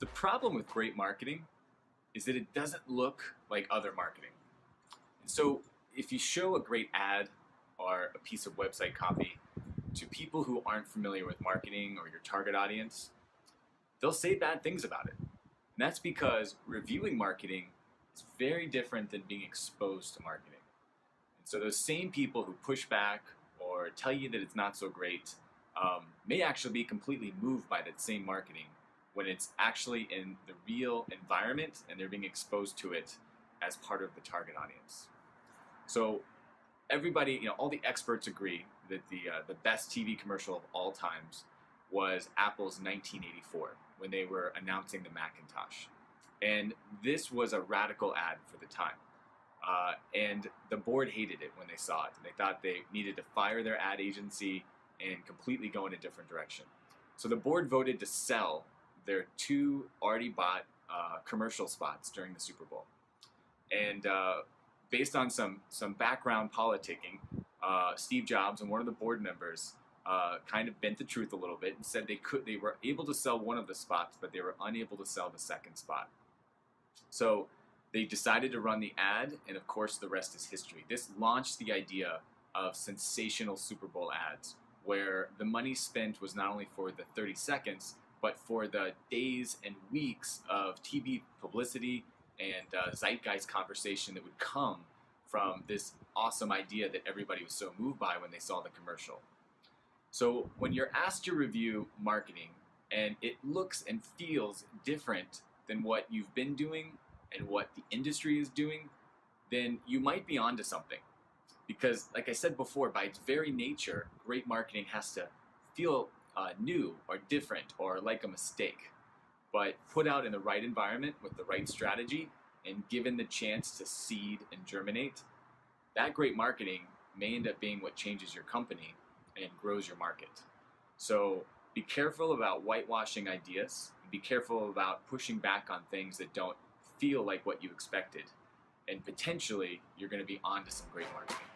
The problem with great marketing is that it doesn't look like other marketing. And so if you show a great ad or a piece of website copy to people who aren't familiar with marketing or your target audience, they'll say bad things about it. And that's because reviewing marketing is very different than being exposed to marketing. And so those same people who push back or tell you that it's not so great may actually be completely moved by that same marketing when it's actually in the real environment and they're being exposed to it as part of the target audience. So everybody, all the experts agree that the best TV commercial of all times was Apple's 1984 when they were announcing the Macintosh. And this was a radical ad for the time. And the board hated it when they saw it. They thought they needed to fire their ad agency and completely go in a different direction. So the board voted to sell their two already bought commercial spots during the Super Bowl. And based on some background politicking, Steve Jobs and one of the board members kind of bent the truth a little bit and said they were able to sell one of the spots, but they were unable to sell the second spot. So they decided to run the ad, and of course the rest is history. This launched the idea of sensational Super Bowl ads, where the money spent was not only for the 30 seconds, but for the days and weeks of TV publicity and zeitgeist conversation that would come from this awesome idea that everybody was so moved by when they saw the commercial. So when you're asked to review marketing and it looks and feels different than what you've been doing and what the industry is doing, then you might be onto something. Because like I said before, by its very nature, great marketing has to feel new or different or like a mistake. But put out in the right environment with the right strategy and given the chance to seed and germinate, that great marketing may end up being what changes your company and grows your market. So be careful about whitewashing ideas. Be careful about pushing back on things that don't feel like what you expected. And potentially, you're going to be onto some great marketing.